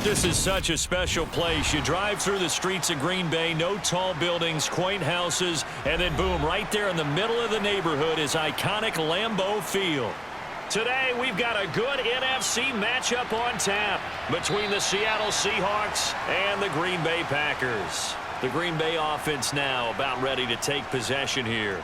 This is such a special place. You drive through the streets of Green Bay, no tall buildings, quaint houses, and then boom, right there in the middle of the neighborhood is iconic Lambeau Field. Today, we've got a good NFC matchup on tap between the Seattle Seahawks and the Green Bay Packers. The Green Bay offense now about ready to take possession here.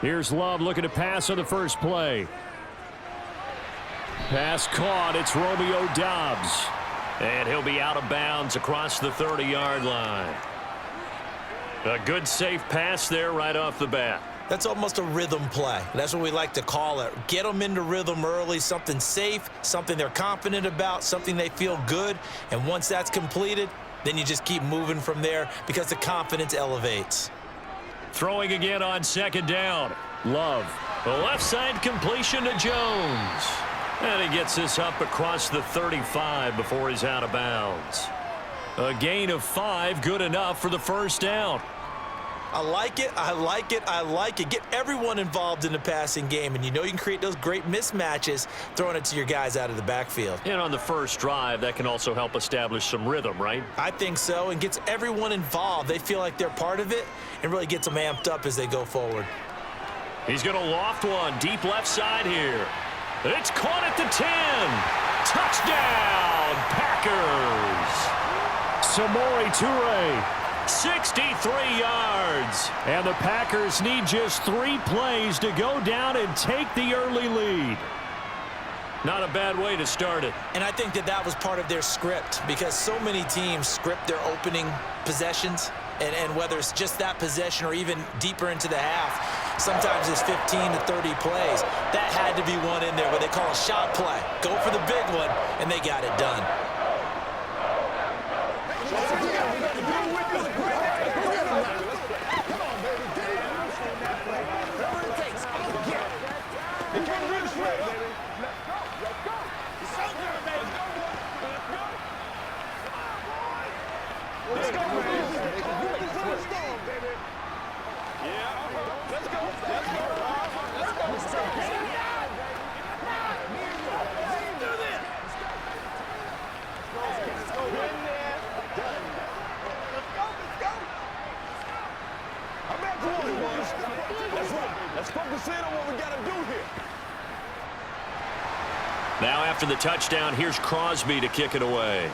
Here's Love looking to pass on the first play. Pass caught. It's Romeo Doubs. And he'll be out of bounds across the 30-yard line. A good safe pass there right off the bat. That's almost a rhythm play. That's what we like to call it. Get them into rhythm early, something safe, something they're confident about, something they feel good. And once that's completed, then you just keep moving from there because the confidence elevates. Throwing again on second down. Love. The left side completion to Jones. And he gets this up across the 35 before he's out of bounds. A gain of 5, good enough for the first down. I like it, I like it, I like it. Get everyone involved in the passing game, and you know you can create those great mismatches throwing it to your guys out of the backfield. And on the first drive, that can also help establish some rhythm, right? I think so, and gets everyone involved. They feel like they're part of it and really gets them amped up as they go forward. He's going to loft one deep left side here. It's caught at the 10. Touchdown, Packers. Samori Toure. 63 yards. And the Packers need just 3 plays to go down and take the early lead. Not a bad way to start it. And I think that was part of their script because so many teams script their opening possessions. And whether it's just that possession or even deeper into the half, sometimes it's 15 to 30 plays. That had to be one in there where they call a shot play. Go for the big one, and they got it done. Let's focus in on what we got to do here. Now after the touchdown, here's Crosby to kick it away.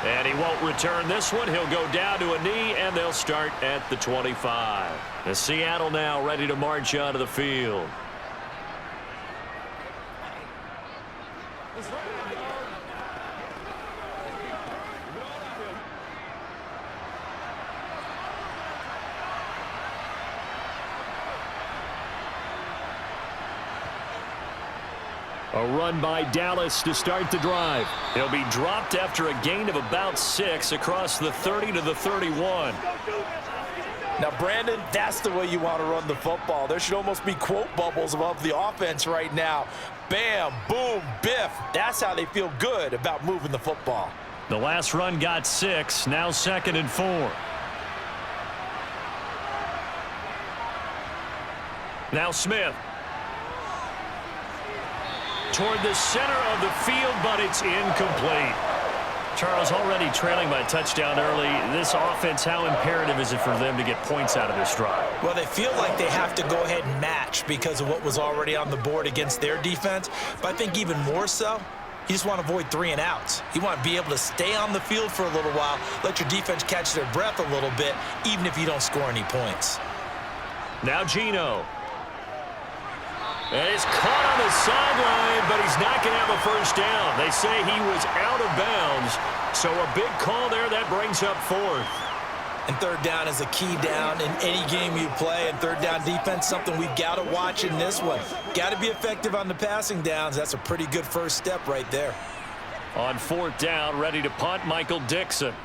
And he won't return this one. He'll go down to a knee, and they'll start at the 25. The Seattle now ready to march onto the field. A run by Dallas to start the drive. He'll be dropped after a gain of about 6 across the 30 to the 31. Now, Brandon, that's the way you want to run the football. There should almost be quote bubbles above the offense right now. Bam, boom, biff. That's how they feel good about moving the football. The last run got 6, now 2nd and 4. Now Smith. Toward the center of the field, but it's incomplete. Charles, already trailing by a touchdown early. This offense, how imperative is it for them to get points out of this drive? Well, they feel like they have to go ahead and match because of what was already on the board against their defense. But I think even more so, you just want to avoid 3 and outs. You want to be able to stay on the field for a little while, let your defense catch their breath a little bit, even if you don't score any points. Now Geno. And he's caught on the sideline, but he's not going to have a first down. They say he was out of bounds, so a big call there that brings up 4th. And 3rd down is a key down in any game you play, and 3rd down defense, something we've got to watch in this one. Got to be effective on the passing downs. That's a pretty good first step right there. On 4th down, ready to punt, Michael Dixon.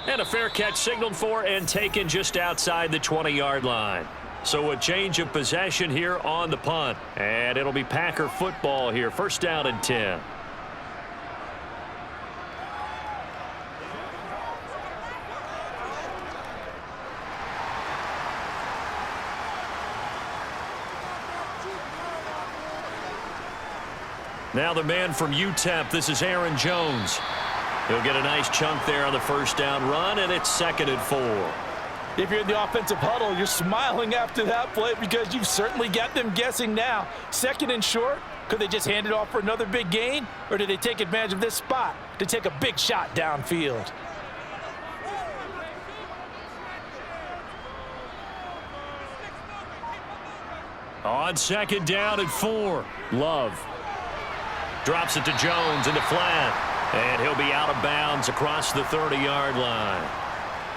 And a fair catch signaled for and taken just outside the 20-yard line. So a change of possession here on the punt. And it'll be Packer football here. First down and 10. Now the man from UTEP, this is Aaron Jones. He'll get a nice chunk there on the first down run, and it's 2nd and 4. If you're in the offensive huddle, you're smiling after that play because you've certainly got them guessing now. 2nd and short, could they just hand it off for another big gain? Or did they take advantage of this spot to take a big shot downfield? On 2nd down and 4, Love drops it to Jones in the flat. And he'll be out of bounds across the 30-yard line.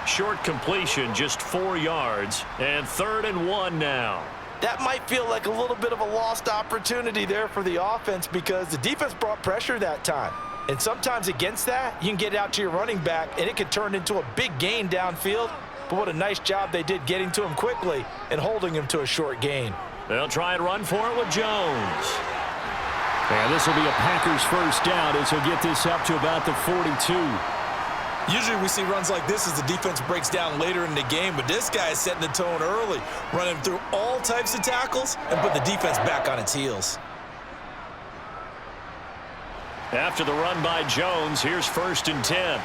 Short completion, just 4 yards, and 3rd and 1 now. That might feel like a little bit of a lost opportunity there for the offense because the defense brought pressure that time. And sometimes against that, you can get out to your running back, and it could turn into a big gain downfield. But what a nice job they did getting to him quickly and holding him to a short gain. They'll try and run for it with Jones. And this will be a Packers first down as he'll get this up to about the 42. Usually we see runs like this as the defense breaks down later in the game, but this guy is setting the tone early, running through all types of tackles and put the defense back on its heels. After the run by Jones, here's 1st and 10.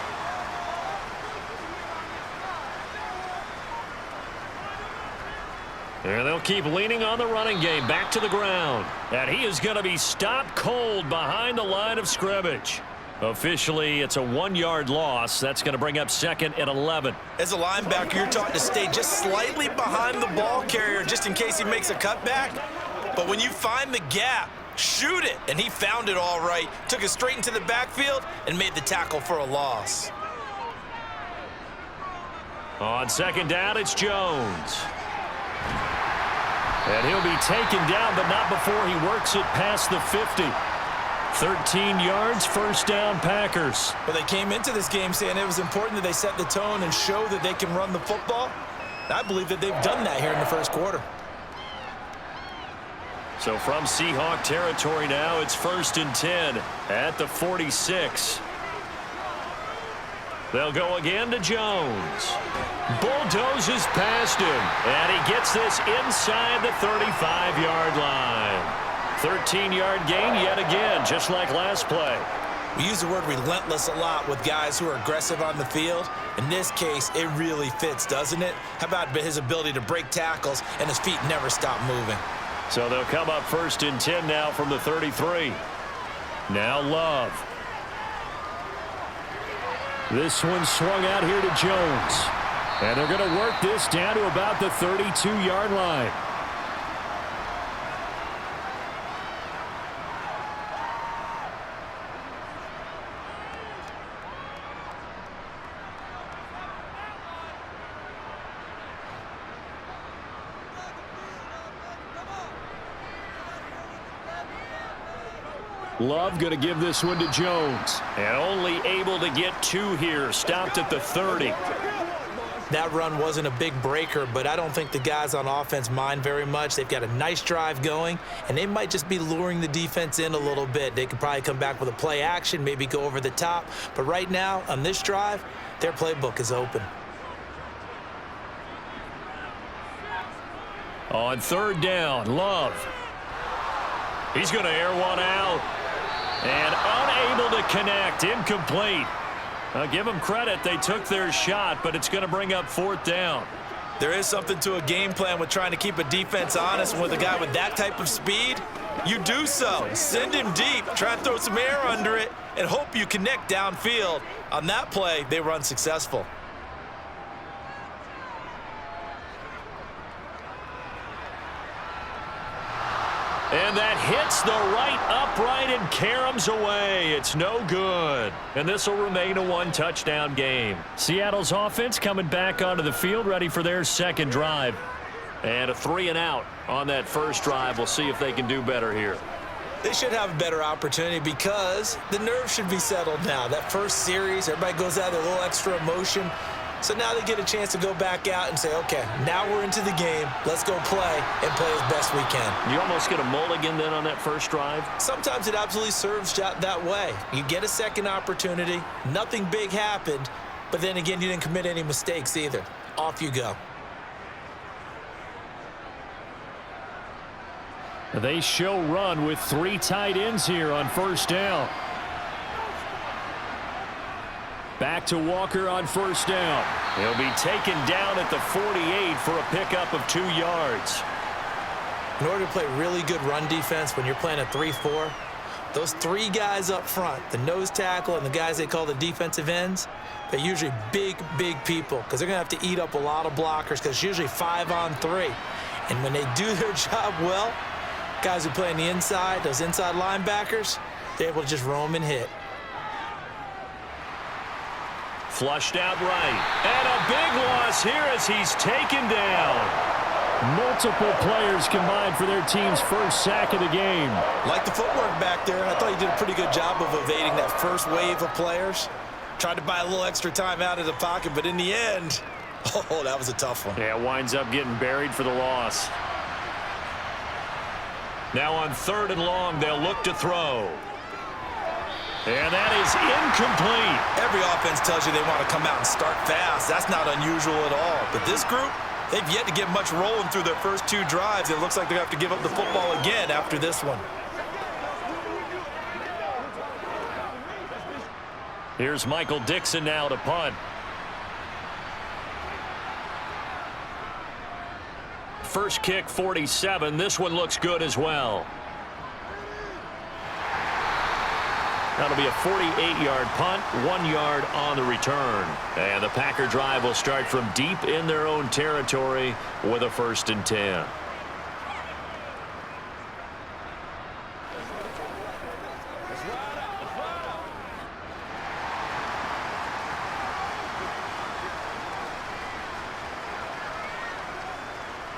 And they'll keep leaning on the running game back to the ground. And he is going to be stopped cold behind the line of scrimmage. Officially, it's a 1-yard loss. That's going to bring up 2nd and 11. As a linebacker, you're taught to stay just slightly behind the ball carrier just in case he makes a cutback. But when you find the gap, shoot it. And he found it all right. Took it straight into the backfield and made the tackle for a loss. On 2nd down, it's Jones. And he'll be taken down, but not before he works it past the 50. 13 yards, first down, Packers. Well, they came into this game saying it was important that they set the tone and show that they can run the football. And I believe that they've done that here in the first quarter. So from Seahawk territory now, it's 1st and 10 at the 46. They'll go again to Jones. Bulldozes past him, and he gets this inside the 35-yard line. 13-yard gain yet again, just like last play. We use the word relentless a lot with guys who are aggressive on the field. In this case, it really fits, doesn't it? How about his ability to break tackles and his feet never stop moving? So they'll come up 1st and 10 now from the 33. Now Love. This one swung out here to Jones. And they're going to work this down to about the 32-yard line. Love going to give this one to Jones. And only able to get 2 here. Stopped at the 30. That run wasn't a big breaker, but I don't think the guys on offense mind very much. They've got a nice drive going, and they might just be luring the defense in a little bit. They could probably come back with a play action, maybe go over the top. But right now, on this drive, their playbook is open. On 3rd down, Love. He's going to air one out. And unable to connect, incomplete. I'll give them credit. They took their shot, but it's going to bring up 4th down. There is something to a game plan with trying to keep a defense honest. And with a guy with that type of speed, you do so. Send him deep, try and throw some air under it, and hope you connect downfield. On that play, they were unsuccessful. And that hits the right upright and caroms away. It's no good. And this will remain a 1-touchdown game. Seattle's offense coming back onto the field, ready for their second drive. And a 3-and-out on that first drive. We'll see if they can do better here. They should have a better opportunity because the nerves should be settled now. That first series, everybody goes out with a little extra emotion. So now they get a chance to go back out and say, okay, now we're into the game. Let's go play and play as best we can. You almost get a mulligan then on that first drive? Sometimes it absolutely serves that way. You get a second opportunity. Nothing big happened. But then again, you didn't commit any mistakes either. Off you go. They show run with 3 tight ends here on first down. Back to Walker on first down. He'll be taken down at the 48 for a pickup of 2 yards. In order to play really good run defense when you're playing a 3-4, those 3 guys up front, the nose tackle and the guys they call the defensive ends, they're usually big people because they're going to have to eat up a lot of blockers because it's usually 5-on-3. And when they do their job well, guys who play on the inside, those inside linebackers, they're able to just roam and hit. Flushed out right. And a big loss here as he's taken down. Multiple players combined for their team's first sack of the game. Like the footwork back there, I thought he did a pretty good job of evading that first wave of players. Tried to buy a little extra time out of the pocket, but in the end, oh, that was a tough one. Yeah, winds up getting buried for the loss. Now on 3rd and long, they'll look to throw. And that is incomplete. Every offense tells you they want to come out and start fast. That's not unusual at all. But this group, they've yet to get much rolling through their first 2 drives. It looks like they're going to have to give up the football again after this one. Here's Michael Dixon now to punt. First kick, 47. This one looks good as well. That'll be a 48-yard punt, 1 yard on the return. And the Packer drive will start from deep in their own territory with a 1st and 10.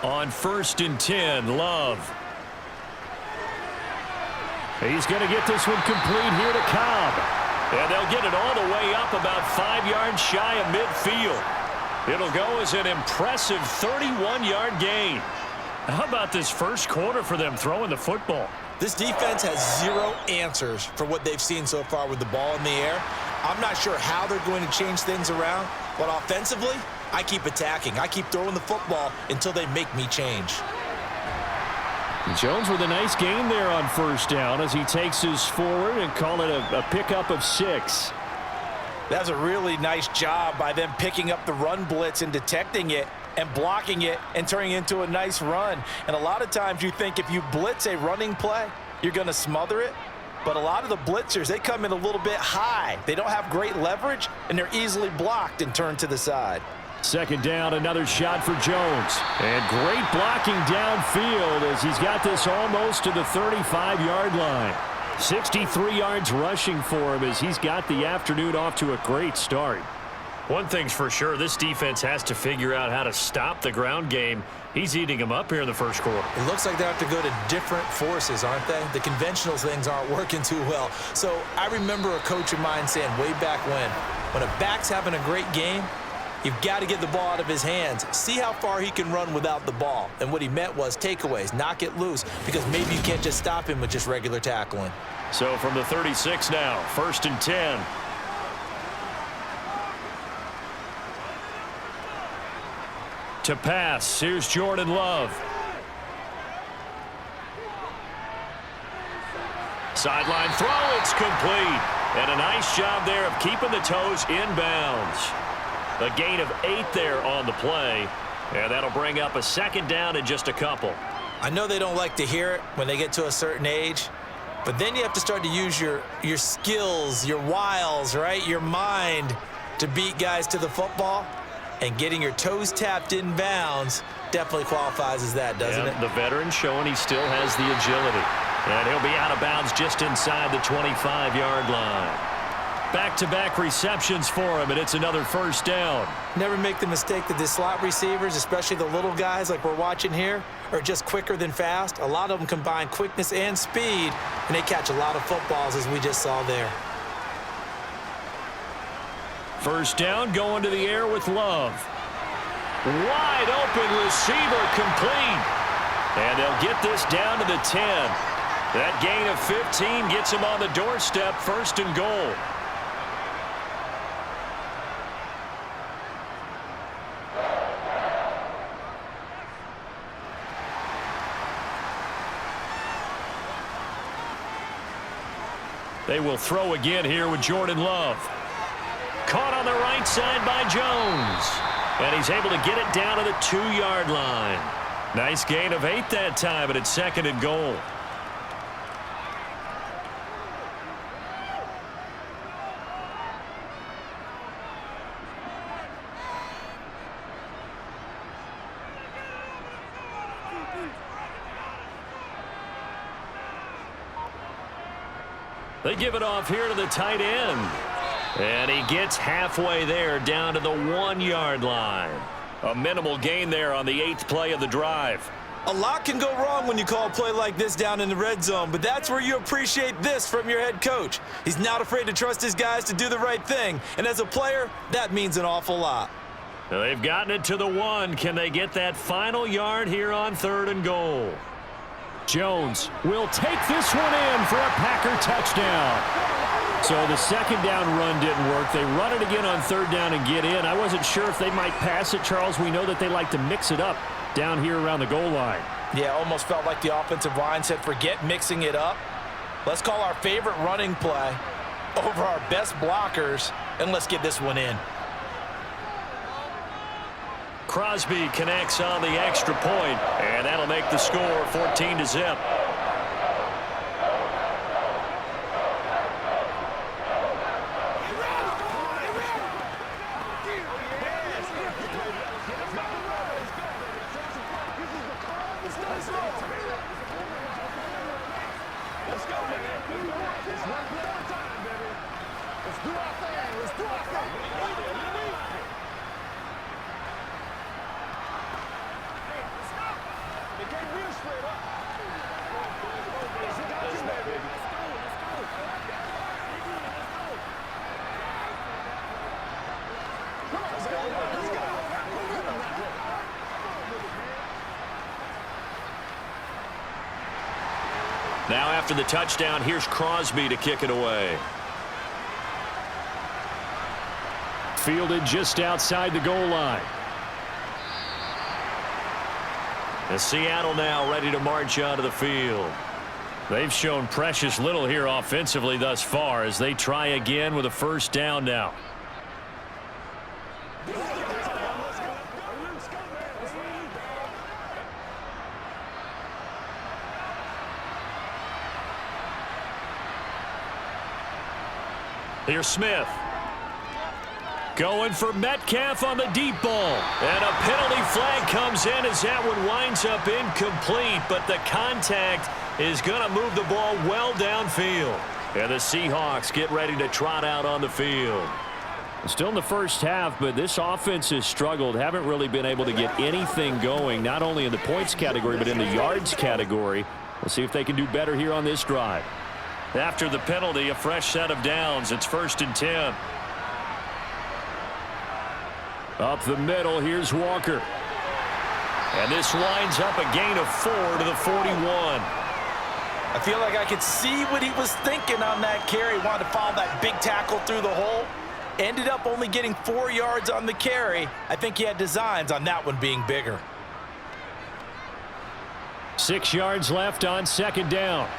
On 1st and 10, Love. He's going to get this one complete here to Cobb. And they'll get it all the way up about 5 yards shy of midfield. It'll go as an impressive 31-yard gain. How about this first quarter for them throwing the football? This defense has 0 answers for what they've seen so far with the ball in the air. I'm not sure how they're going to change things around, but offensively, I keep attacking. I keep throwing the football until they make me change. Jones with a nice gain there on first down as he takes his forward and call it a pickup of 6. That's a really nice job by them picking up the run blitz and detecting it and blocking it and turning it into a nice run. And a lot of times you think if you blitz a running play, you're going to smother it. But a lot of the blitzers, they come in a little bit high. They don't have great leverage, and they're easily blocked and turned to the side. 2nd down, another shot for Jones. And great blocking downfield as he's got this almost to the 35-yard line. 63 yards rushing for him as he's got the afternoon off to a great start. One thing's for sure, this defense has to figure out how to stop the ground game. He's eating them up here in the first quarter. It looks like they have to go to different forces, aren't they? The conventional things aren't working too well. So I remember a coach of mine saying way back when a back's having a great game, you've got to get the ball out of his hands. See how far he can run without the ball. And what he meant was takeaways, knock it loose, because maybe you can't just stop him with just regular tackling. So from the 36 now, 1st and 10. To pass, here's Jordan Love. Sideline throw, it's complete. And a nice job there of keeping the toes inbounds. A gain of 8 there on the play. And that'll bring up a 2nd down in just a couple. I know they don't like to hear it when they get to a certain age, but then you have to start to use your skills, your wiles, right? Your mind to beat guys to the football. And getting your toes tapped in bounds definitely qualifies as that, doesn't it? The veteran showing he still has the agility. And he'll be out of bounds just inside the 25-yard line. Back-to-back receptions for him, and it's another 1st down. Never make the mistake that the slot receivers, especially the little guys like we're watching here, are just quicker than fast. A lot of them combine quickness and speed, and they catch a lot of footballs, as we just saw there. First down, going to the air with Love. Wide open receiver, complete. And they'll get this down to the 10. That gain of 15 gets them on the doorstep, first and goal. They will throw again here with Jordan Love. Caught on the right side by Jones. And he's able to get it down to the 2-yard line. Nice gain of 8 that time, but it's second and goal. They give it off here to the tight end. And he gets halfway there, down to the 1-yard line. A minimal gain there on the 8th play of the drive. A lot can go wrong when you call a play like this down in the red zone, but that's where you appreciate this from your head coach. He's not afraid to trust his guys to do the right thing, and as a player, that means an awful lot. They've gotten it to the 1. Can they get that final yard here on 3rd and goal? Jones will take this one in for a Packer touchdown. So the second down run didn't work. They run it again on 3rd down and get in. I wasn't sure if they might pass it, Charles. We know that they like to mix it up down here around the goal line. Yeah, almost felt like the offensive line said, forget mixing it up. Let's call our favorite running play over our best blockers, and let's get this one in. Crosby connects on the extra point, and that'll make the score 14-0. Now after the touchdown, here's Crosby to kick it away. Fielded just outside the goal line. And Seattle now ready to march onto the field. They've shown precious little here offensively thus far as they try again with a first down now. Here's Smith. Going for Metcalf on the deep ball. And a penalty flag comes in as that one winds up incomplete, but the contact is going to move the ball well downfield. And the Seahawks get ready to trot out on the field. Still in the first half, but this offense has struggled. Haven't really been able to get anything going, not only in the points category, but in the yards category. We'll see if they can do better here on this drive. After the penalty, a fresh set of downs. It's 1st and 10. Up the middle, here's Walker. And this winds up a gain of 4 to the 41. I feel like I could see what he was thinking on that carry. Wanted to follow that big tackle through the hole. Ended up only getting 4 yards on the carry. I think he had designs on that one being bigger. 6 yards left on 2nd down.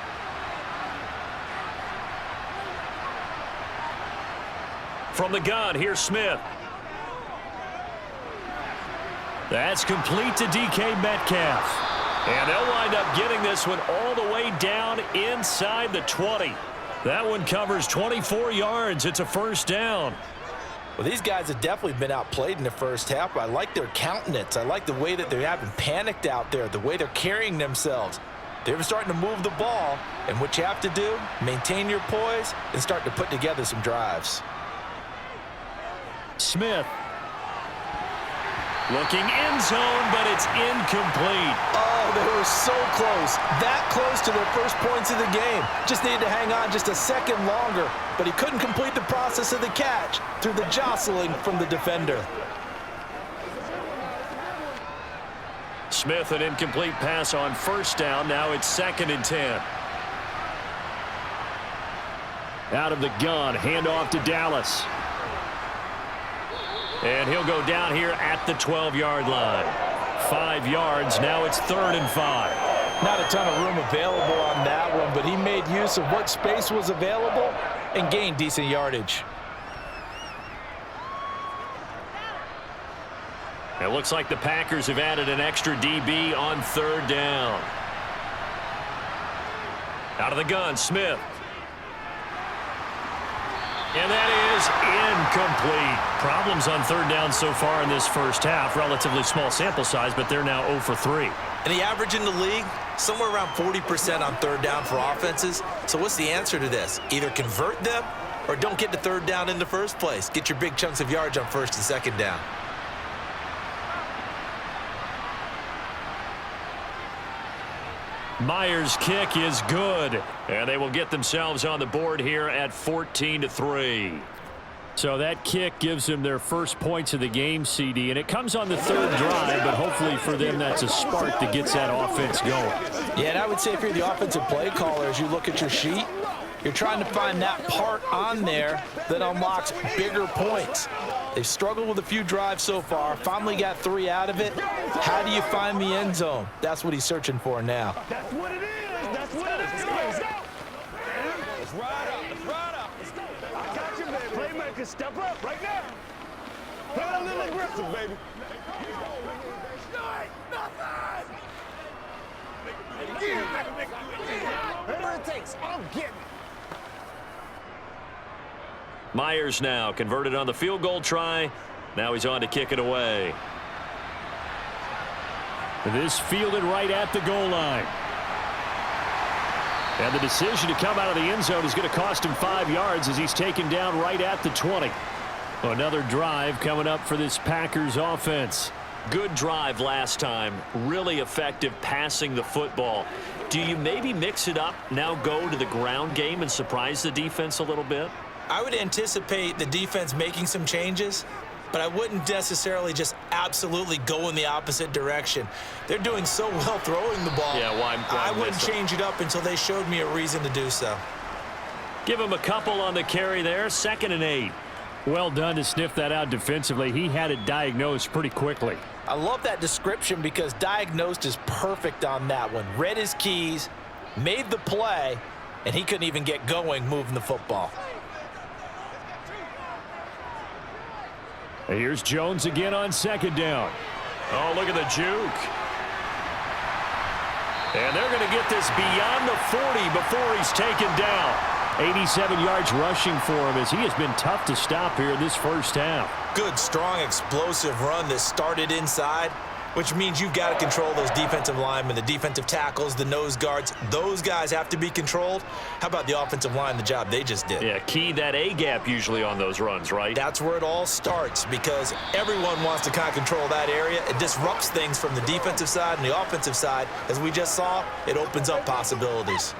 From the gun, here's Smith. That's complete to DK Metcalf. And they'll wind up getting this one all the way down inside the 20. That one covers 24 yards. It's a first down. Well, these guys have definitely been outplayed in the first half, but I like their countenance. I like the way that they haven't panicked out there, the way they're carrying themselves. They're starting to move the ball, and what you have to do, maintain your poise and start to put together some drives. Smith. Looking end zone, but it's incomplete. Oh, they were so close. That close to their first points of the game. Just needed to hang on just a second longer, but he couldn't complete the process of the catch through the jostling from the defender. Smith, an incomplete pass on first down. Now it's 2nd and 10. Out of the gun, handoff to Dallas. And he'll go down here at the 12-yard line. 5 yards, now it's 3rd and 5. Not a ton of room available on that one, but he made use of what space was available and gained decent yardage. It looks like the Packers have added an extra DB on 3rd down. Out of the gun, Smith. And that is incomplete. Problems on 3rd down so far in this first half. Relatively small sample size, but they're now 0 for 3. And the average in the league, somewhere around 40% on 3rd down for offenses. So what's the answer to this? Either convert them or don't get to 3rd down in the first place. Get your big chunks of yards on 1st and 2nd down. Myers' kick is good, and they will get themselves on the board here at 14-3. So that kick gives them their first points of the game, CD, and it comes on the 3rd drive, but hopefully for them that's a spark that gets that offense going. Yeah, and I would say if you're the offensive play caller, as you look at your sheet, you're trying to find that part on there that unlocks bigger points. They've struggled with a few drives so far, finally got 3 out of it. How do you find the end zone? That's what he's searching for now. That's what it is. That's what it is. Let's go. Let's ride up. Let's ride up. Let's go. I got you, baby. Playmaker, step up right now. Play a little aggressive, baby. Whatever it takes, I'm getting it. Myers now converted on the field goal try. Now he's on to kick it away. This fielded right at the goal line. And the decision to come out of the end zone is going to cost him 5 yards as he's taken down right at the 20. Another drive coming up for this Packers offense. Good drive last time. Really effective passing the football. Do you maybe mix it up, now go to the ground game and surprise the defense a little bit? I would anticipate the defense making some changes, but I wouldn't necessarily just absolutely go in the opposite direction. They're doing so well throwing the ball. Yeah, well, I wouldn't change it up until they showed me a reason to do so. Give him a couple on the carry there. 2nd and 8. Well done to sniff that out defensively. He had it diagnosed pretty quickly. I love that description because diagnosed is perfect on that one. Read his keys, made the play, and he couldn't even get going moving the football. Here's Jones again on 2nd down. Oh, look at the juke. And they're going to get this beyond the 40 before he's taken down. 87 yards rushing for him as he has been tough to stop here in this first half. Good, strong, explosive run that started inside, which means you've got to control those defensive linemen, the defensive tackles, the nose guards. Those guys have to be controlled. How about the offensive line, the job they just did? Yeah, key that A-gap usually on those runs, right? That's where it all starts because everyone wants to kind of control that area. It disrupts things from the defensive side and the offensive side. As we just saw, it opens up possibilities.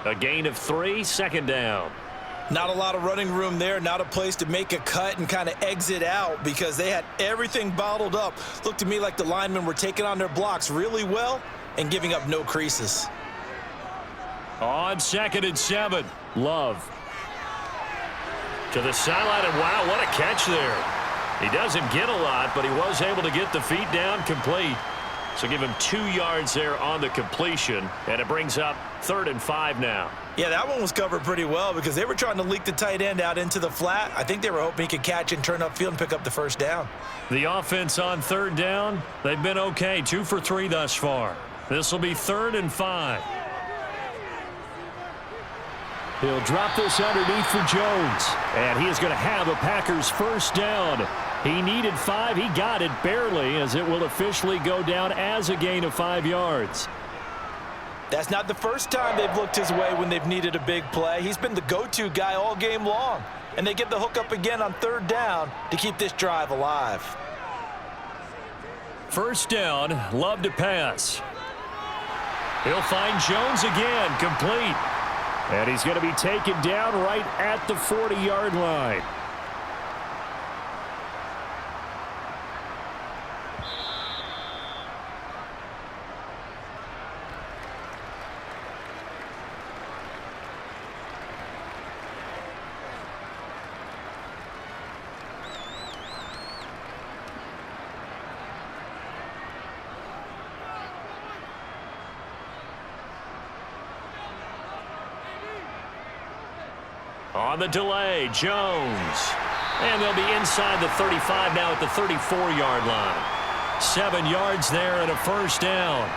A gain of 3, 2nd down. Not a lot of running room there, not a place to make a cut and kind of exit out because they had everything bottled up. Looked to me like the linemen were taking on their blocks really well and giving up no creases. On 2nd and 7, Love. To the sideline, and wow, what a catch there. He doesn't get a lot, but he was able to get the feet down complete. So give him 2 yards there on the completion, and it brings up 3rd and 5 now. Yeah, that one was covered pretty well because they were trying to leak the tight end out into the flat. I think they were hoping he could catch and turn upfield and pick up the first down. The offense on 3rd down, they've been okay, 2 for 3 thus far. This will be 3rd and 5. He'll drop this underneath for Jones, and he is going to have a Packers first down. He needed 5. He got it barely as it will officially go down as a gain of 5 yards. That's not the first time they've looked his way when they've needed a big play. He's been the go-to guy all game long. And they get the hook up again on 3rd down to keep this drive alive. First down, Love to pass. He'll find Jones again, complete. And he's going to be taken down right at the 40-yard line. On the delay, Jones. And they'll be inside the 35 now at the 34-yard line. 7 yards there and a first down.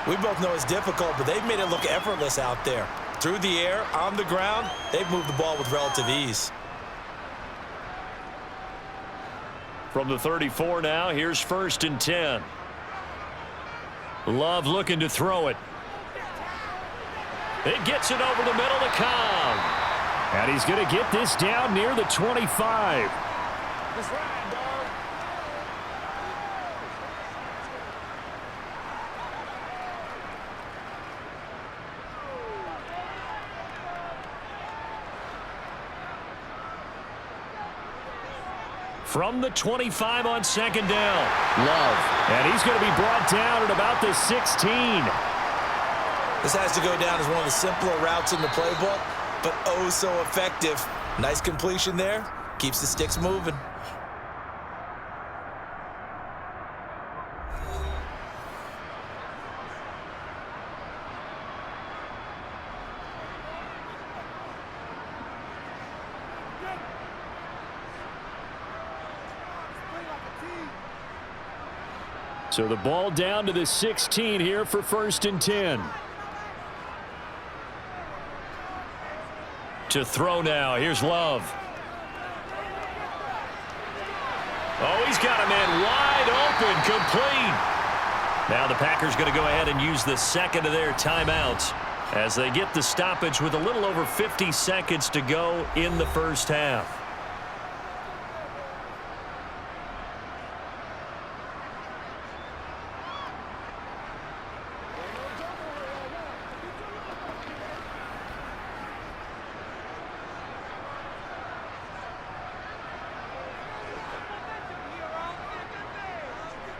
We both know it's difficult, but they've made it look effortless out there. Through the air, on the ground, they've moved the ball with relative ease. From the 34 now, here's 1st and 10. Love looking to throw it. It gets it over the middle to Cobb. And he's going to get this down near the 25. That's right, dog. From the 25 on 2nd down. Love. And he's going to be brought down at about the 16. This has to go down as one of the simpler routes in the playbook, but oh so effective. Nice completion there. Keeps the sticks moving. So the ball down to the 16 here for 1st and 10. To throw now. Here's Love. Oh, he's got a man wide open, complete. Now the Packers going to go ahead and use the second of their timeouts as they get the stoppage with a little over 50 seconds to go in the first half.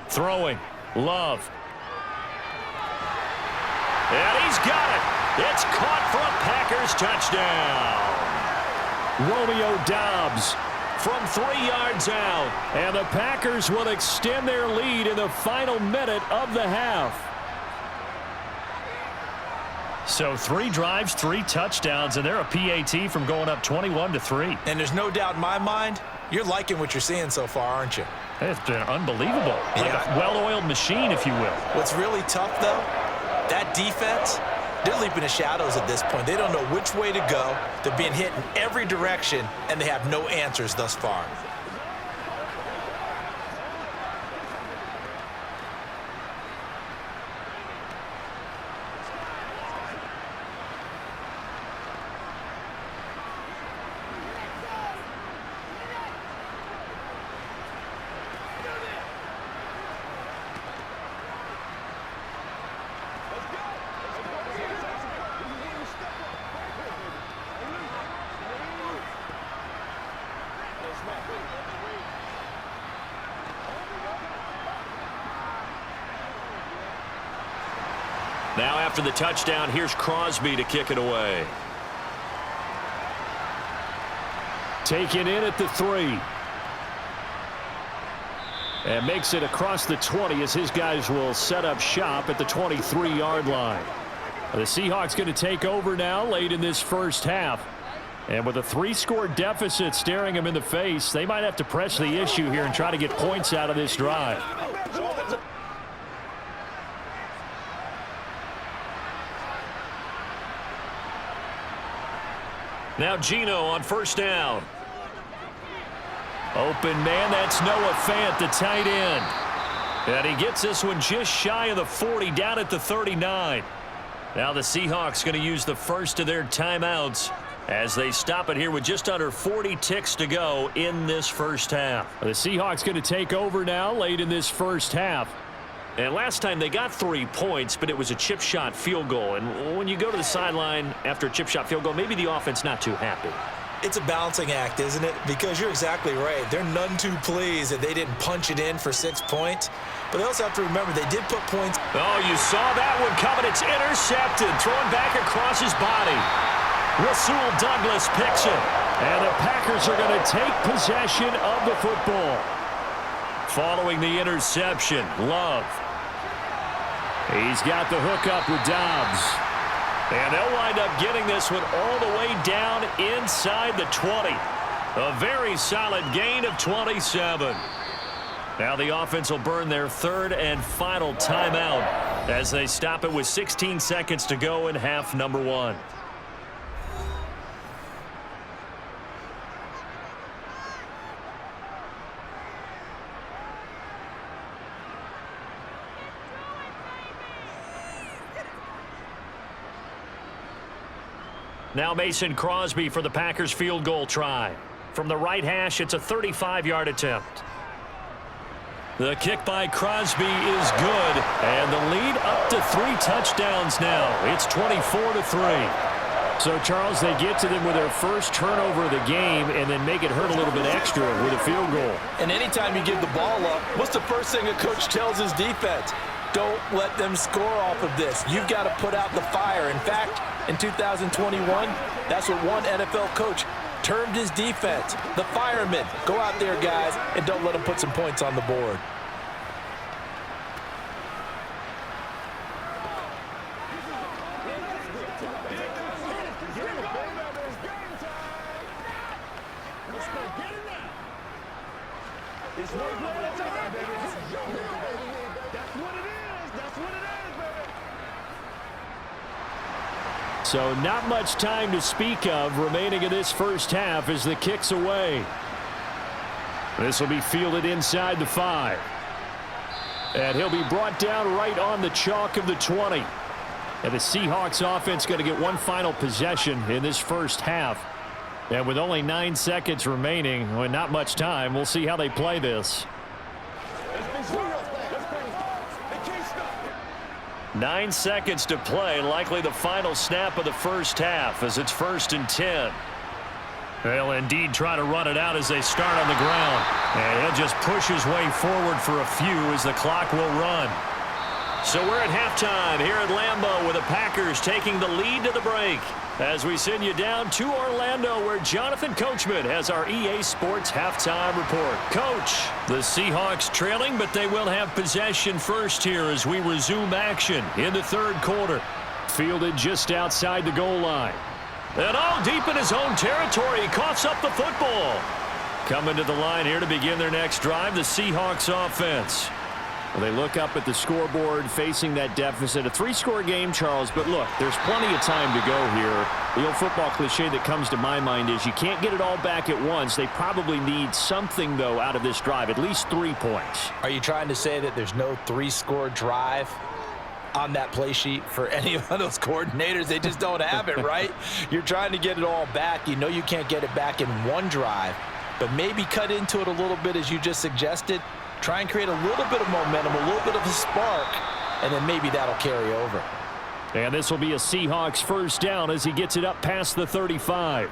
Throwing. Love. And he's got it. It's caught for a Packers touchdown. Romeo Doubs from 3 yards out. And the Packers will extend their lead in the final minute of the half. So 3 drives, 3 touchdowns, and they're a PAT from going up 21-3. And there's no doubt in my mind, you're liking what you're seeing so far, aren't you? It's been unbelievable. Like a well-oiled machine, if you will. What's really tough, though, that defense, they're leaping the shadows at this point. They don't know which way to go. They're being hit in every direction, and they have no answers thus far. Now after the touchdown, here's Crosby to kick it away. Taken in at the 3. And makes it across the 20 as his guys will set up shop at the 23-yard line. The Seahawks going to take over now late in this first half. And with a 3-score deficit staring them in the face, they might have to press the issue here and try to get points out of this drive. Now Geno on first down. Open man, that's Noah Fant, the tight end. And he gets this one just shy of the 40, down at the 39. Now the Seahawks going to use the first of their timeouts as they stop it here with just under 40 ticks to go in this first half. The Seahawks going to take over now late in this first half. And last time they got 3 points, but it was a chip shot field goal. And when you go to the sideline after a chip shot field goal, maybe the offense not too happy. It's a balancing act, isn't it? Because you're exactly right. They're none too pleased that they didn't punch it in for 6 points. But they also have to remember they did put points. Oh, you saw that one coming. It's intercepted. Thrown back across his body. Rasul Douglas picks it. And the Packers are going to take possession of the football. Following the interception, Love. He's got the hook up with Dobbs. And they'll wind up getting this one all the way down inside the 20. A very solid gain of 27. Now the offense will burn their third and final timeout as they stop it with 16 seconds to go in half number 1. Now Mason Crosby for the Packers field goal try. From the right hash, it's a 35-yard attempt. The kick by Crosby is good, and the lead up to 3 touchdowns now. It's 24-3. So, Charles, they get to them with their first turnover of the game and then make it hurt a little bit extra with a field goal. And anytime you give the ball up, what's the first thing a coach tells his defense? Don't let them score off of this. You've got to put out the fire. In fact, in 2021, that's what one NFL coach termed his defense. The firemen. Go out there, guys, and don't let them put some points on the board. So not much time to speak of remaining in this first half as the kick's away. This will be fielded inside the 5. And he'll be brought down right on the chalk of the 20. And the Seahawks offense going to get one final possession in this first half. And with only 9 seconds remaining, well, not much time, we'll see how they play this. 9 seconds to play, likely the final snap of the first half as it's 1st and 10. They'll indeed try to run it out as they start on the ground. And he'll just push his way forward for a few as the clock will run. So we're at halftime here at Lambeau with the Packers taking the lead to the break. As we send you down to Orlando where Jonathan Coachman has our EA Sports halftime report. Coach, the Seahawks trailing, but they will have possession first here as we resume action in the third quarter. Fielded just outside the goal line. And all deep in his own territory, he coughs up the football. Coming to the line here to begin their next drive, the Seahawks offense. Well, they look up at the scoreboard facing that deficit. A 3-score game, Charles, but look, there's plenty of time to go here. The old football cliche that comes to my mind is you can't get it all back at once. They probably need something, though, out of this drive, at least 3 points. Are you trying to say that there's no 3-score drive on that play sheet for any of those coordinators? They just don't have it, right? You're trying to get it all back. You know you can't get it back in one drive, but maybe cut into it a little bit as you just suggested. Try and create a little bit of momentum, a little bit of a spark, and then maybe that'll carry over. And this will be a Seahawks first down as he gets it up past the 35.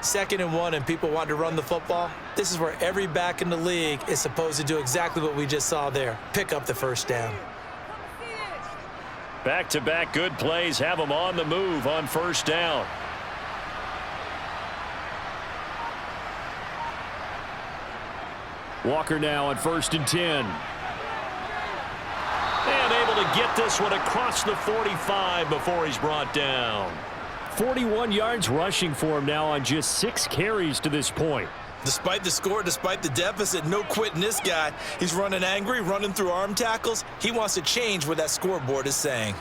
2nd and 1, and people want to run the football. This is where every back in the league is supposed to do exactly what we just saw there. Pick up the first down. Back-to-back good plays have them on the move on first down. Walker now on 1st and 10. And able to get this one across the 45 before he's brought down. 41 yards rushing for him now on just 6 carries to this point. Despite the score, despite the deficit, no quitting this guy. He's running angry, running through arm tackles. He wants to change what that scoreboard is saying.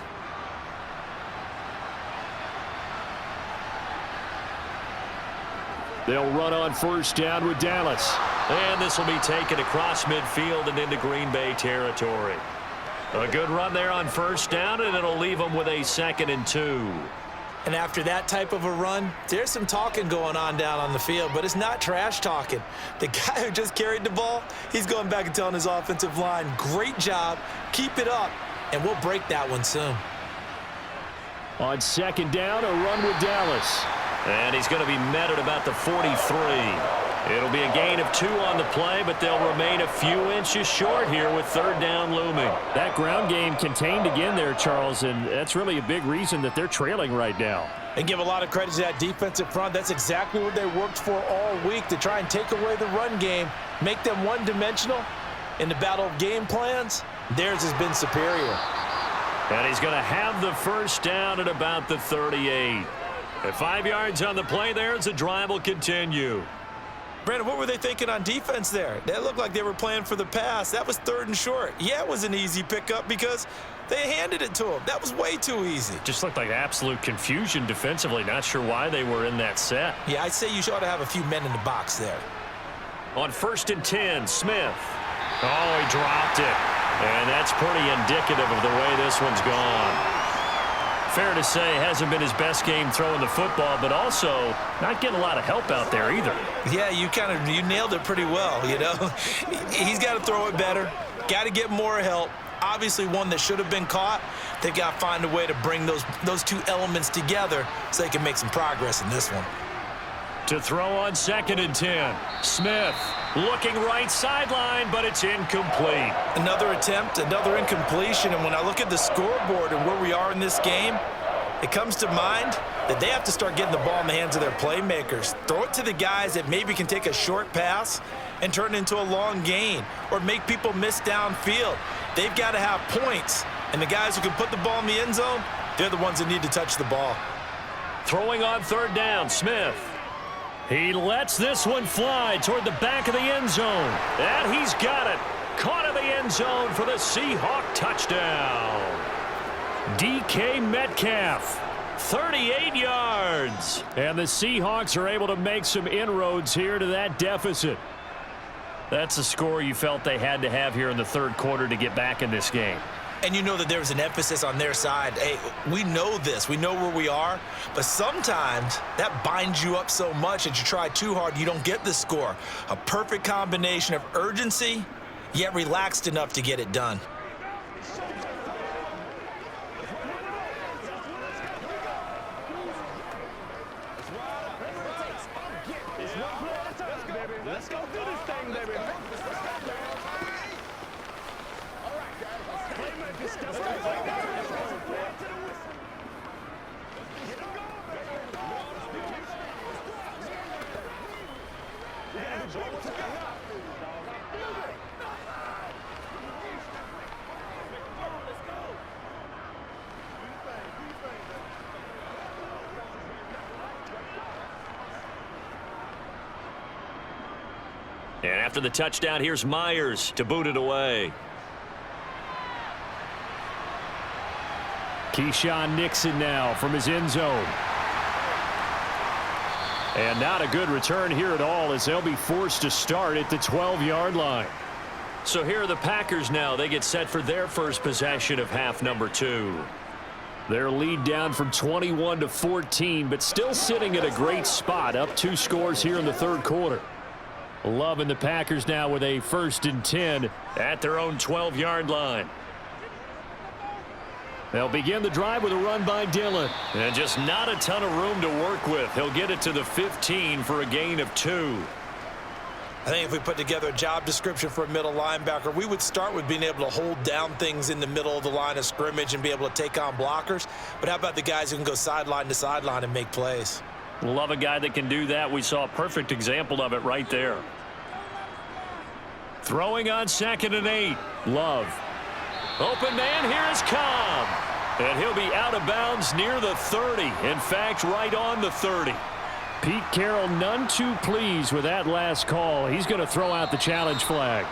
They'll run on first down with Dallas. And this will be taken across midfield and into Green Bay territory. A good run there on first down, and it'll leave them with a 2nd and 2. And after that type of a run, there's some talking going on down on the field, but it's not trash talking. The guy who just carried the ball, he's going back and telling his offensive line, great job, keep it up, and we'll break that one soon. On second down, a run with Dallas. And he's going to be met at about the 43. It'll be a gain of 2 on the play, but they'll remain a few inches short here with third down looming. That ground game contained again there, Charles, and that's really a big reason that they're trailing right now. And give a lot of credit to that defensive front. That's exactly what they worked for all week, to try and take away the run game, make them one-dimensional. In the battle of game plans, theirs has been superior. And he's going to have the first down at about the 38. At 5 yards on the play there as the drive will continue. Brandon, what were they thinking on defense there? That looked like they were playing for the pass. That was 3rd and short. Yeah, it was an easy pickup because they handed it to him. That was way too easy. Just looked like absolute confusion defensively. Not sure why they were in that set. Yeah, I'd say you ought to have a few men in the box there. On 1st and 10, Smith. Oh, he dropped it. And that's pretty indicative of the way this one's gone. Fair to say, hasn't been his best game throwing the football, but also not getting a lot of help out there either. Yeah, you nailed it pretty well, you know. He's got to throw it better, got to get more help. Obviously one that should have been caught. They've got to find a way to bring those two elements together so they can make some progress in this one. To throw on 2nd and 10, Smith looking right sideline, but it's incomplete. Another attempt, another incompletion, and when I look at the scoreboard and where we are in this game, it comes to mind that they have to start getting the ball in the hands of their playmakers. Throw it to the guys that maybe can take a short pass and turn it into a long gain or make people miss downfield. They've got to have points, and the guys who can put the ball in the end zone, they're the ones that need to touch the ball. Throwing on 3rd down, Smith. He lets this one fly toward the back of the end zone. And he's got it. Caught in the end zone for the Seahawk touchdown. DK Metcalf, 38 yards. And the Seahawks are able to make some inroads here to that deficit. That's a score you felt they had to have here in the 3rd quarter to get back in this game. And you know that there was an emphasis on their side. Hey, we know this. We know where we are. But sometimes that binds you up so much that you try too hard, you don't get the score. A perfect combination of urgency, yet relaxed enough to get it done. Let's go do this thing, baby. And after the touchdown, here's Myers to boot it away. Keyshawn Nixon now from his end zone. And not a good return here at all as they'll be forced to start at the 12-yard line. So here are the Packers now. They get set for their first possession of half number 2. Their lead down from 21 to 14, but still sitting at a great spot, up 2 scores here in the 3rd quarter. Loving the Packers now with a 1st and 10 at their own 12-yard line. They'll begin the drive with a run by Dillon. And just not a ton of room to work with. He'll get it to the 15 for a gain of 2. I think if we put together a job description for a middle linebacker, we would start with being able to hold down things in the middle of the line of scrimmage and be able to take on blockers. But how about the guys who can go sideline to sideline and make plays? Love a guy that can do that. We saw a perfect example of it right there. Throwing on 2nd and 8. Love. Open man, here is Cobb. And he'll be out of bounds near the 30. In fact, right on the 30. Pete Carroll none too pleased with that last call. He's going to throw out the challenge flag.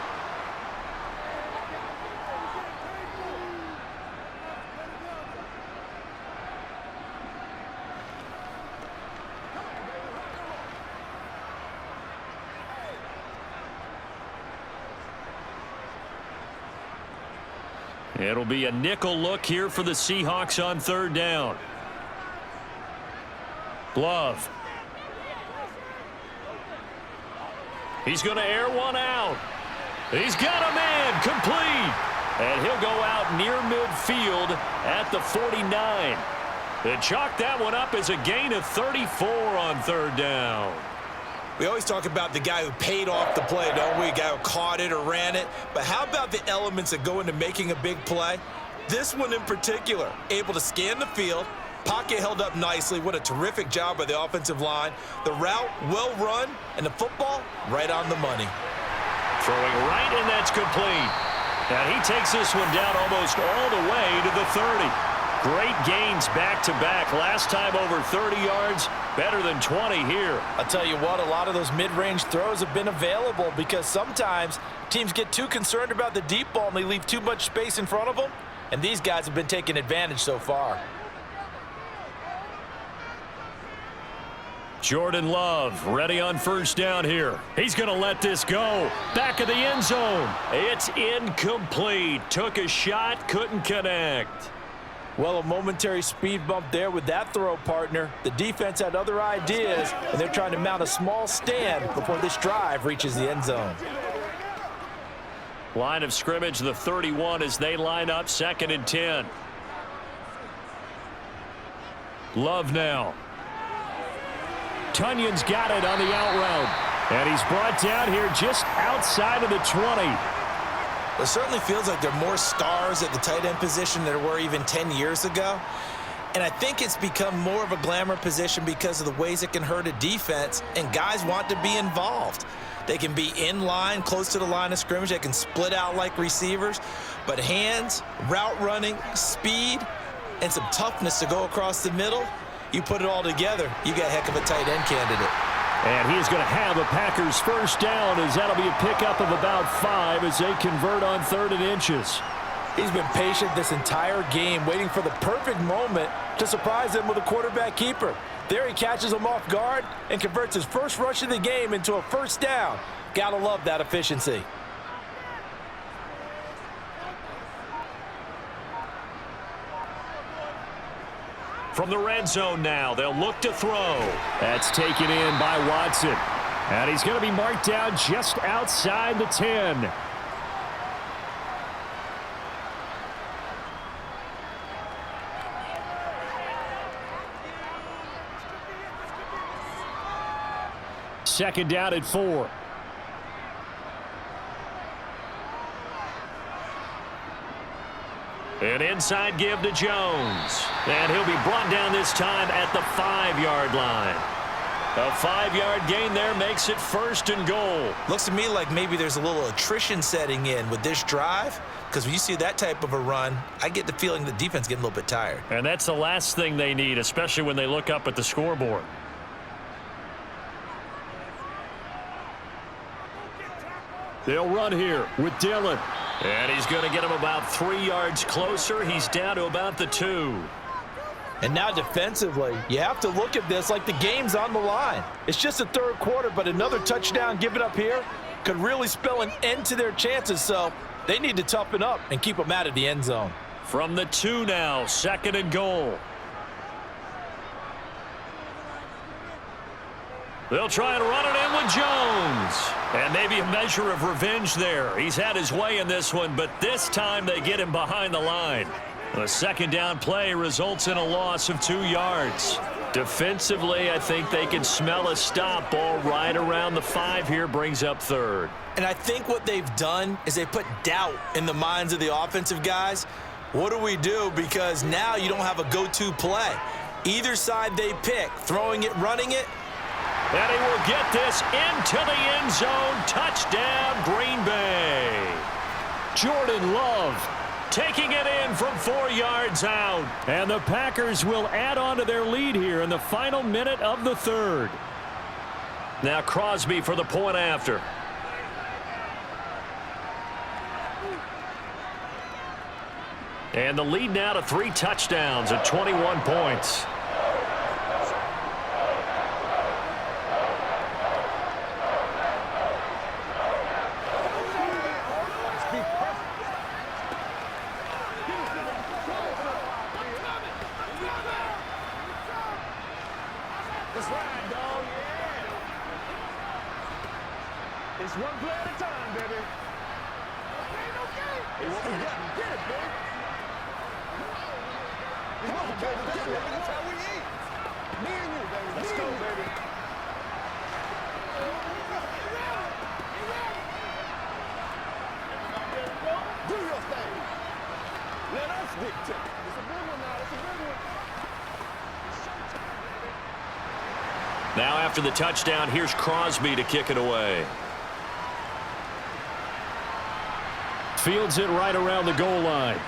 It'll be a nickel look here for the Seahawks on 3rd down. Love. He's going to air one out. He's got a man complete. And he'll go out near midfield at the 49. They chalk that one up as a gain of 34 on third down. We always talk about the guy who paid off the play, don't we? A guy who caught it or ran it. But how about the elements that go into making a big play? This one in particular, able to scan the field, pocket held up nicely. What a terrific job by the offensive line. The route, well run, and the football, right on the money. Throwing right, and that's complete. And he takes this one down almost all the way to the 30. Great gains back-to-back. Last time over 30 yards, better than 20 here. I'll tell you what, a lot of those mid-range throws have been available because sometimes teams get too concerned about the deep ball and they leave too much space in front of them. And these guys have been taking advantage so far. Jordan Love ready on first down here. He's going to let this go. Back of the end zone. It's incomplete. Took a shot, couldn't connect. Well, a momentary speed bump there with that throw, partner. The defense had other ideas, and they're trying to mount a small stand before this drive reaches the end zone. Line of scrimmage, the 31 as they line up 2nd and 10. Love now. Tunyon's got it on the out route. And he's brought down here just outside of the 20. It certainly feels like there are more stars at the tight end position than there were even 10 years ago. And I think it's become more of a glamour position because of the ways it can hurt a defense, and guys want to be involved. They can be in line, close to the line of scrimmage. They can split out like receivers. But hands, route running, speed, and some toughness to go across the middle, you put it all together, you got a heck of a tight end candidate. And he is going to have a Packers first down as that'll be a pickup of about 5 as they convert on 3rd and inches. He's been patient this entire game, waiting for the perfect moment to surprise them with a quarterback keeper. There he catches him off guard and converts his first rush of the game into a first down. Gotta love that efficiency. From the red zone now, they'll look to throw. That's taken in by Watson. And he's going to be marked down just outside the 10. Second down at 4. An inside give to Jones. And he'll be brought down this time at the 5-yard line. A 5-yard gain there makes it 1st and goal. Looks to me like maybe there's a little attrition setting in with this drive, because when you see that type of a run, I get the feeling the defense getting a little bit tired. And that's the last thing they need, especially when they look up at the scoreboard. They'll run here with Dillon. And he's going to get him about 3 yards closer. He's down to about the 2. And now defensively, you have to look at this like the game's on the line. It's just the 3rd quarter, but another touchdown given up here could really spell an end to their chances. So they need to toughen up and keep them out of the end zone. From the 2 now, 2nd and goal. They'll try and run it in with Jones. And maybe a measure of revenge there. He's had his way in this one, but this time they get him behind the line. The 2nd down play results in a loss of 2 yards. Defensively, I think they can smell a stop. Ball right around the 5 here, brings up 3rd. And I think what they've done is they put doubt in the minds of the offensive guys. What do we do? Because now you don't have a go-to play. Either side they pick, throwing it, running it. And he will get this into the end zone. Touchdown, Green Bay. Jordan Love taking it in from 4 yards out. And the Packers will add on to their lead here in the final minute of the 3rd. Now Crosby for the point after. And the lead now to 3 touchdowns at 21 points. Let's ride, dog. It's one play at a time, baby. Hey, what we got? Get it, baby. Come on, baby. That's how we eat. Me and you, baby. Let's go, baby. Do your thing. Let us dictate. It's a big one now. It's a big one. Now after the touchdown, here's Crosby to kick it away. Fields it right around the goal line.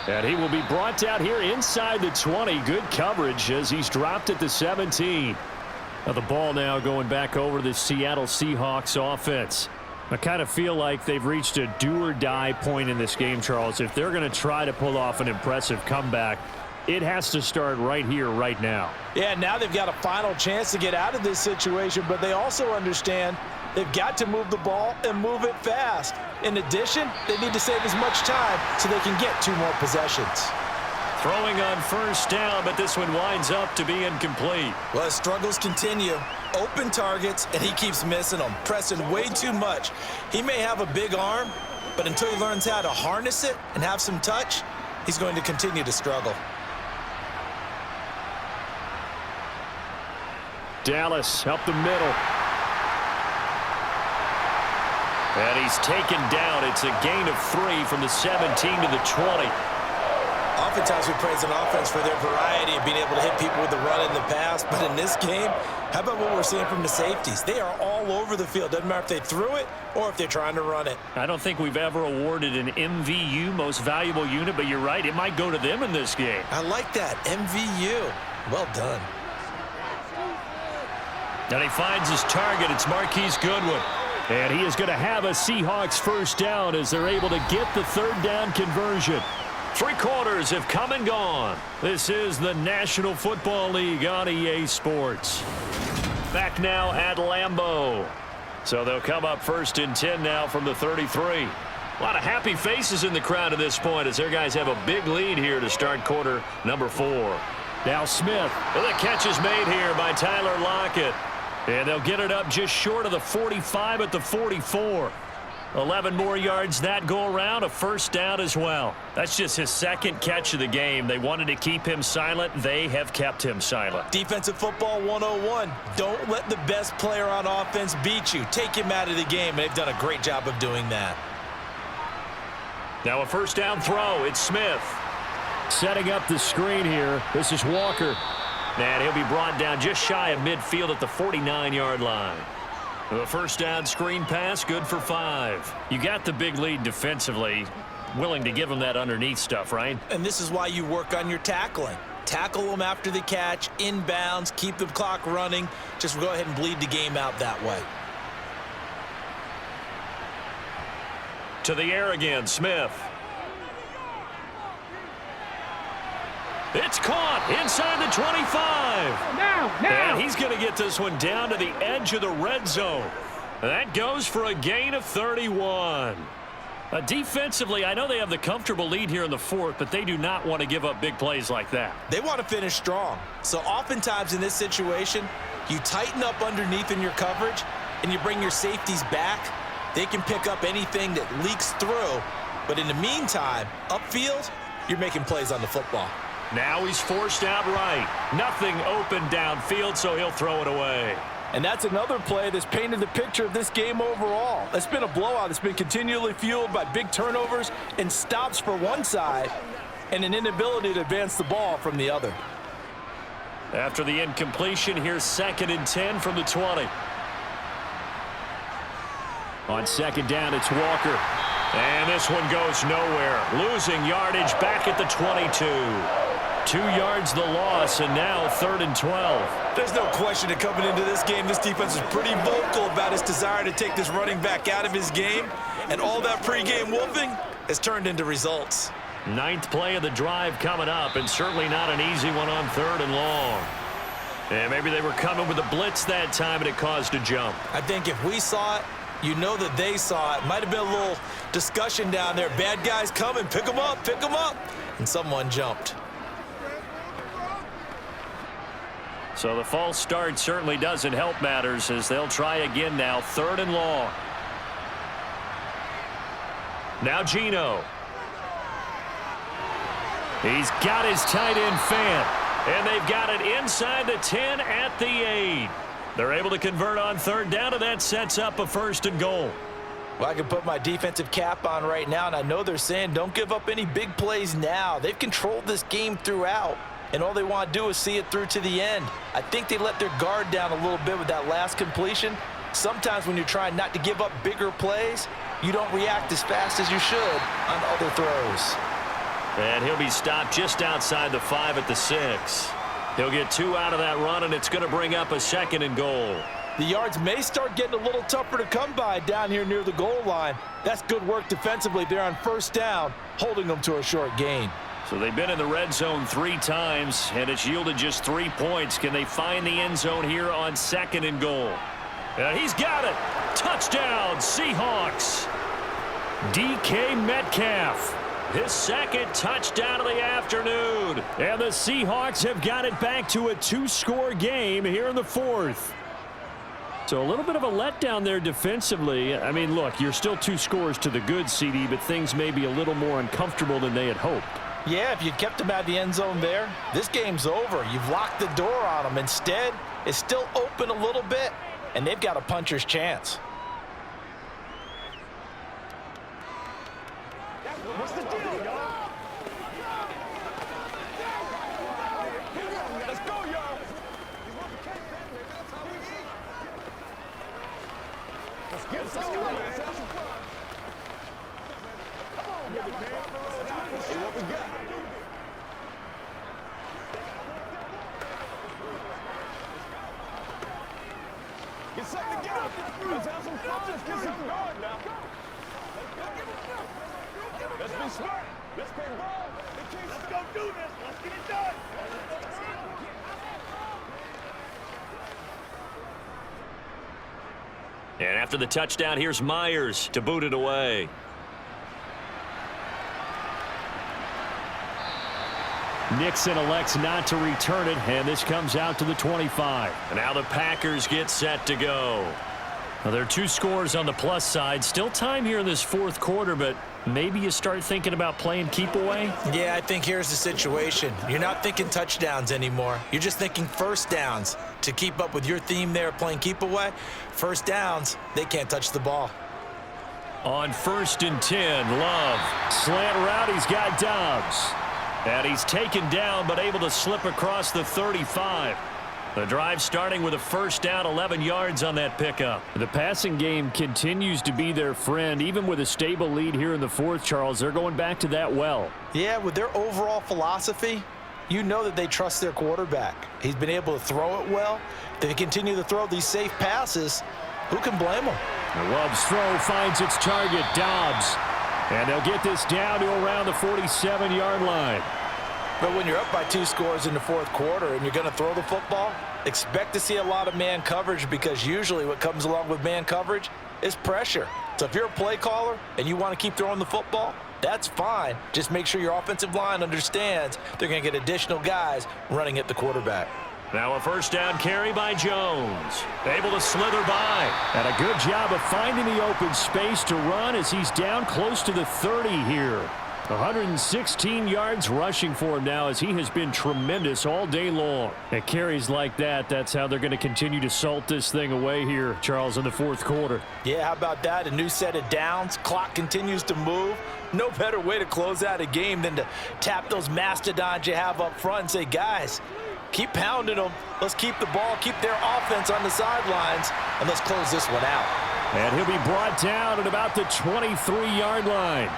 And he will be brought down here inside the 20. Good coverage as he's dropped at the 17. Now the ball now going back over to the Seattle Seahawks offense. I kind of feel like they've reached a do-or-die point in this game, Charles. If they're going to try to pull off an impressive comeback, it has to start right here, right now. Yeah, now they've got a final chance to get out of this situation, but they also understand they've got to move the ball and move it fast. In addition, they need to save as much time so they can get 2 more possessions. Throwing on first down, but this one winds up to be incomplete. Well, his struggles continue. Open targets, and he keeps missing them, pressing way too much. He may have a big arm, but until he learns how to harness it and have some touch, he's going to continue to struggle. Dallas up the middle. And he's taken down. It's a gain of 3 from the 17 to the 20. Oftentimes we praise an offense for their variety of being able to hit people with the run in the pass, but in this game, how about what we're seeing from the safeties? They are all over the field. Doesn't matter if they threw it or if they're trying to run it. I don't think we've ever awarded an MVU, most valuable unit, but you're right, it might go to them in this game. I like that, MVU. Well done. And he finds his target. It's Marquise Goodwin. And he is going to have a Seahawks first down as they're able to get the 3rd down conversion. 3 quarters have come and gone. This is the National Football League on EA Sports. Back now at Lambeau. So they'll come up 1st and 10 now from the 33. A lot of happy faces in the crowd at this point as their guys have a big lead here to start quarter number 4. Now Smith. Well, the catch is made here by Tyler Lockett. And they'll get it up just short of the 45 at the 44. 11 more yards that go around, a first down as well. That's just his 2nd catch of the game. They wanted to keep him silent. They have kept him silent. Defensive football 101. Don't let the best player on offense beat you. Take him out of the game, and they've done a great job of doing that. Now a first down throw. It's Smith. Setting up the screen here. This is Walker. And he'll be brought down just shy of midfield at the 49-yard line. The first down screen pass, good for 5. You got the big lead defensively. Willing to give them that underneath stuff, right? And this is why you work on your tackling. Tackle them after the catch, inbounds, keep the clock running. Just go ahead and bleed the game out that way. To the air again, Smith. It's caught inside the 25. Now. And he's going to get this one down to the edge of the red zone. That goes for a gain of 31. Defensively, I know they have the comfortable lead here in the 4th, but they do not want to give up big plays like that. They want to finish strong. So oftentimes in this situation, you tighten up underneath in your coverage, and you bring your safeties back. They can pick up anything that leaks through. But in the meantime, upfield, you're making plays on the football. Now he's forced out right. Nothing open downfield, so he'll throw it away. And that's another play that's painted the picture of this game overall. It's been a blowout that's been continually fueled by big turnovers and stops for one side and an inability to advance the ball from the other. After the incompletion, here's 2nd and 10 from the 20. On 2nd down, it's Walker. And this one goes nowhere. Losing yardage back at the 22. 2 yards the loss, and now 3rd and 12. There's no question that coming into this game, this defense is pretty vocal about its desire to take this running back out of his game. And all that pregame wolfing has turned into results. 9th play of the drive coming up, and certainly not an easy one on 3rd and long. And maybe they were coming with a blitz that time, and it caused a jump. I think if we saw it, you know that they saw it. Might have been a little discussion down there. Bad guys coming, pick them up, and someone jumped. So the false start certainly doesn't help matters as they'll try again now, 3rd and long. Now Geno. He's got his tight end fan, and they've got it inside the 10 at the 8. They're able to convert on 3rd down, and that sets up a 1st and goal. Well, I can put my defensive cap on right now, and I know they're saying don't give up any big plays now. They've controlled this game throughout, and all they want to do is see it through to the end. I think they let their guard down a little bit with that last completion. Sometimes when you're trying not to give up bigger plays, you don't react as fast as you should on other throws. And he'll be stopped just outside the 5 at the 6. He'll get 2 out of that run, and it's going to bring up a 2nd and goal. The yards may start getting a little tougher to come by down here near the goal line. That's good work defensively there on 1st down, holding them to a short gain. So they've been in the red zone 3 times, and it's yielded just 3 points. Can they find the end zone here on 2nd and goal? And he's got it. Touchdown, Seahawks. DK Metcalf. His 2nd touchdown of the afternoon. And the Seahawks have got it back to a 2-score game here in the 4th. So a little bit of a letdown there defensively. I mean, look, you're still 2 scores to the good, CD, but things may be a little more uncomfortable than they had hoped. Yeah, if you kept them out of the end zone there, this game's over. You've locked the door on them. Instead, it's still open a little bit, and they've got a puncher's chance. What's the deal, y'all? Let's go, y'all. Let's get some man. Come on, baby, man. Let's see what we got. Get something together. Let's have some fun. Let's get something going now. Let's be smart. Let's play ball. Let's go do this. Let's get it done. And after the touchdown, here's Myers to boot it away. Nixon elects not to return it, and this comes out to the 25. And now the Packers get set to go. Well, there are 2 scores on the plus side. Still time here in this 4th quarter, but maybe you start thinking about playing keep away? Yeah, I think here's the situation. You're not thinking touchdowns anymore. You're just thinking 1st downs. To keep up with your theme there, playing keep away, 1st downs, they can't touch the ball. On 1st and 10, Love. Slant route, he's got Dobbs. And he's taken down, but able to slip across the 35. The drive starting with a 1st down, 11 yards on that pickup. The passing game continues to be their friend. Even with a stable lead here in the 4th, Charles, they're going back to that well. Yeah, with their overall philosophy, you know that they trust their quarterback. He's been able to throw it well. They continue to throw these safe passes. Who can blame them? The Love's throw finds its target, Dobbs. And they'll get this down to around the 47-yard line. But when you're up by 2 scores in the 4th quarter and you're going to throw the football, expect to see a lot of man coverage, because usually what comes along with man coverage is pressure. So if you're a play caller and you want to keep throwing the football, that's fine. Just make sure your offensive line understands they're going to get additional guys running at the quarterback. Now a 1st down carry by Jones. Able to slither by. And a good job of finding the open space to run as he's down close to the 30 here. 116 yards rushing for him now as he has been tremendous all day long. At carries like that, that's how they're going to continue to salt this thing away here, Charles, in the 4th quarter. Yeah, how about that? A new set of downs. Clock continues to move. No better way to close out a game than to tap those mastodons you have up front and say, guys, keep pounding them. Let's keep the ball, keep their offense on the sidelines, and let's close this one out. And he'll be brought down at about the 23-yard line.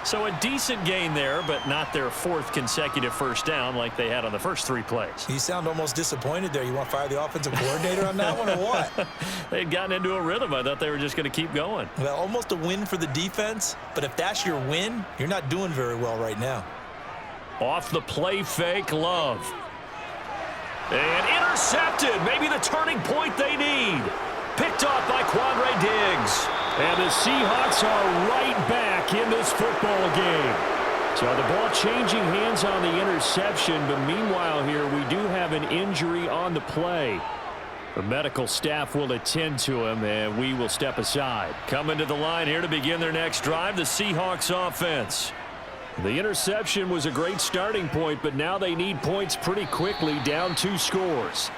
So a decent gain there, but not their 4th consecutive 1st down like they had on the first 3 plays. You sound almost disappointed there. You want to fire the offensive coordinator on that one or what? They had gotten into a rhythm. I thought they were just going to keep going. Well, almost a win for the defense, but if that's your win, you're not doing very well right now. Off the play fake, Love. And intercepted. Maybe the turning point they need. Picked off by Quandre Diggs. And the Seahawks are right back in this football game. So the ball changing hands on the interception, but meanwhile here we do have an injury on the play. The medical staff will attend to him, and we will step aside. Coming to the line here to begin their next drive, the Seahawks offense. The interception was a great starting point, but now they need points pretty quickly, down 2 scores.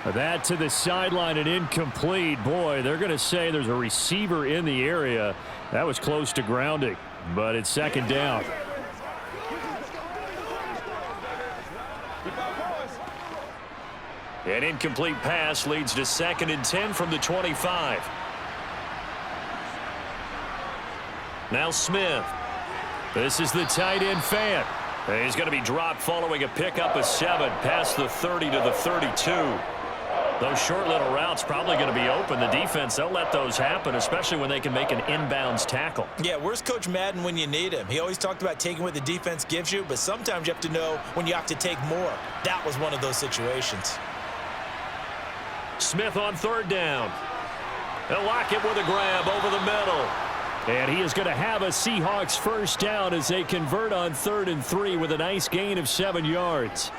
That to the sideline and incomplete. Boy, they're going to say there's a receiver in the area. That was close to grounding, but it's second down. An incomplete pass leads to 2nd and 10 from the 25. Now Smith. This is the tight end Fant. He's going to be dropped following a pickup of 7 past the 30 to the 32. Those short little routes probably going to be open. The defense, they'll let those happen, especially when they can make an inbounds tackle. Yeah, where's Coach Madden when you need him? He always talked about taking what the defense gives you, but sometimes you have to know when you have to take more. That was one of those situations. Smith on 3rd down. They'll lock it with a grab over the middle. And he is going to have a Seahawks first down as they convert on 3rd and 3 with a nice gain of 7 yards.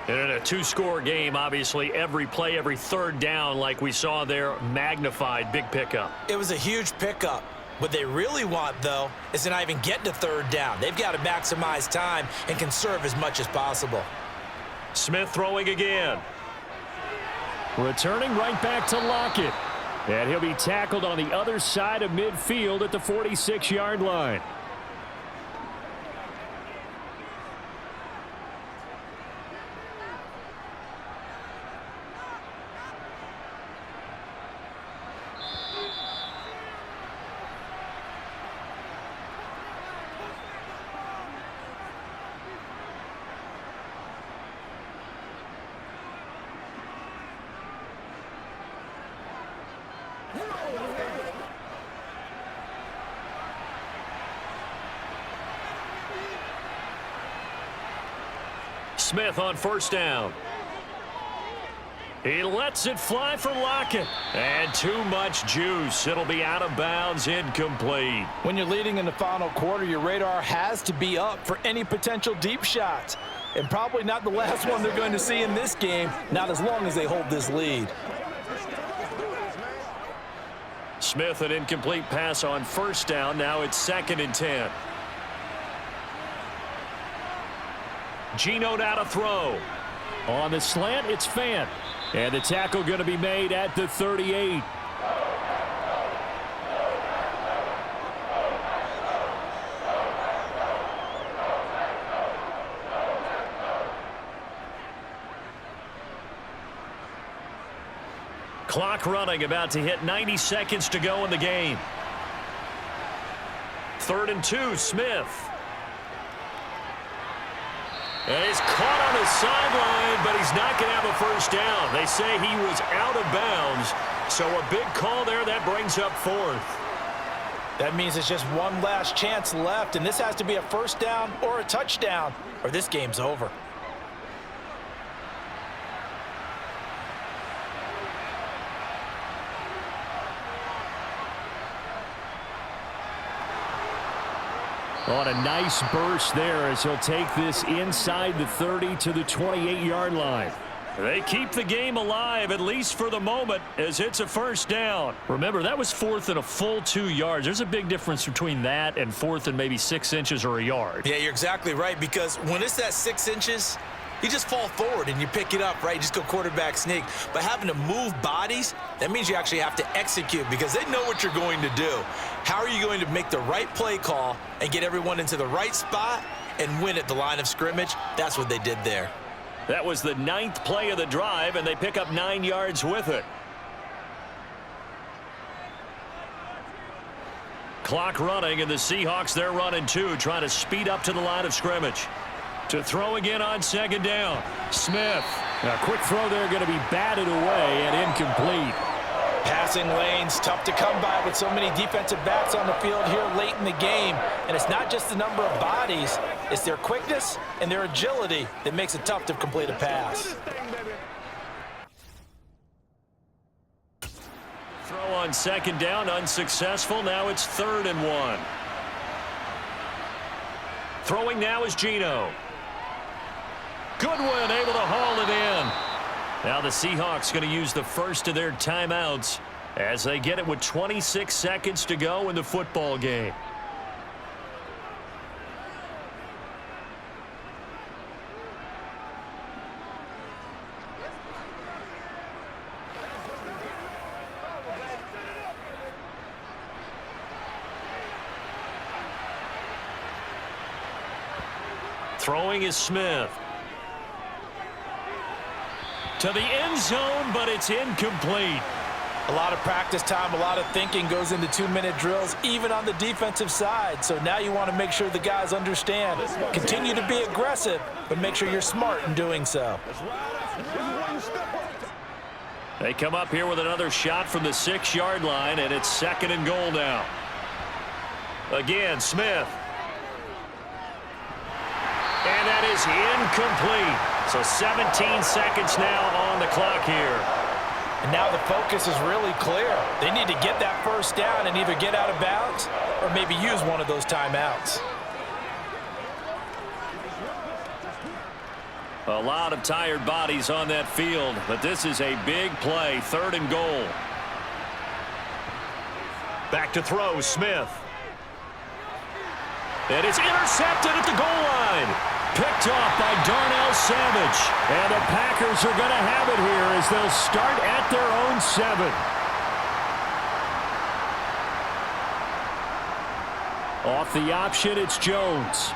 And in a 2-score game, obviously, every play, every 3rd down, like we saw there, magnified, big pickup. It was a huge pickup. What they really want, though, is to not even get to 3rd down. They've got to maximize time and conserve as much as possible. Smith throwing again. Returning right back to Lockett. And he'll be tackled on the other side of midfield at the 46-yard line. Smith on 1st down. He lets it fly for Lockett. And too much juice. It'll be out of bounds, incomplete. When you're leading in the final quarter, your radar has to be up for any potential deep shots. And probably not the last one they're going to see in this game, not as long as they hold this lead. Smith, an incomplete pass on 1st down. Now it's 2nd and 10. Geno now to throw. On the slant, it's Fant. And the tackle going to be made at the 38. Clock running, about to hit 90 seconds to go in the game. 3rd and 2, Smith. And he's caught on the sideline, but he's not going to have a first down. They say he was out of bounds, so a big call there that brings up 4th. That means it's just one last chance left, and this has to be a first down or a touchdown, or this game's over. On a nice burst there as he'll take this inside the 30 to the 28-yard line. They keep the game alive, at least for the moment, as it's a first down. Remember, that was 4th and a full 2 yards. There's a big difference between that and 4th and maybe 6 inches or a yard. Yeah, you're exactly right, because when it's that 6 inches, you just fall forward and you pick it up, right? You just go quarterback sneak. But having to move bodies, that means you actually have to execute because they know what you're going to do. How are you going to make the right play call and get everyone into the right spot and win at the line of scrimmage? That's what they did there. That was the 9th play of the drive, and they pick up 9 yards with it. Clock running, and the Seahawks, they're running too, trying to speed up to the line of scrimmage. To throw again on 2nd down. Smith. A quick throw there, going to be batted away and incomplete. Passing lanes, tough to come by with so many defensive backs on the field here late in the game. And it's not just the number of bodies, it's their quickness and their agility that makes it tough to complete a pass. Throw on 2nd down, unsuccessful. Now it's 3rd and 1. Throwing now is Geno. Goodwin able to haul it in. Now the Seahawks going to use the first of their timeouts as they get it with 26 seconds to go in the football game. Throwing is Smith. To the end zone, but it's incomplete. A lot of practice time, a lot of thinking goes into 2-minute drills, even on the defensive side. So now you want to make sure the guys understand. Continue to be aggressive, but make sure you're smart in doing so. They come up here with another shot from the 6-yard line, and it's 2nd and goal now. Again, Smith. And that is incomplete. So 17 seconds now on the clock here. And now the focus is really clear. They need to get that first down and either get out of bounds or maybe use one of those timeouts. A lot of tired bodies on that field, but this is a big play, 3rd and goal. Back to throw, Smith. And it's intercepted at the goal line. Picked off by Darnell Savage. And the Packers are going to have it here as they'll start at their own 7. Off the option, it's Jones.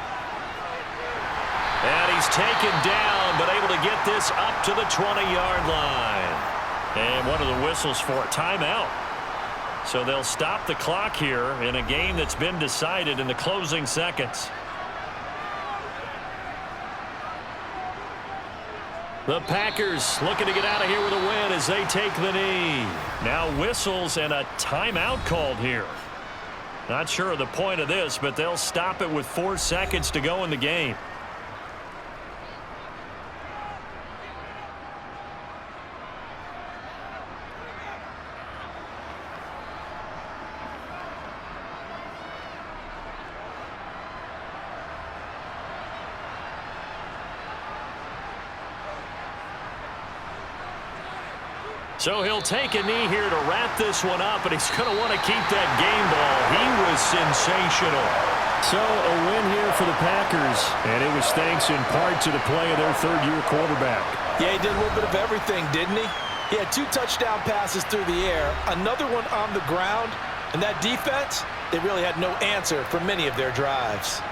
And he's taken down, but able to get this up to the 20-yard line. And what are the whistles for? Timeout. So they'll stop the clock here in a game that's been decided in the closing seconds. The Packers looking to get out of here with a win as they take the knee. Now whistles and a timeout called here. Not sure of the point of this, but they'll stop it with 4 seconds to go in the game. So he'll take a knee here to wrap this one up, and he's going to want to keep that game ball. He was sensational. So a win here for the Packers, and it was thanks in part to the play of their 3rd-year quarterback. Yeah, he did a little bit of everything, didn't he? He had 2 touchdown passes through the air, another one on the ground, and that defense, they really had no answer for many of their drives.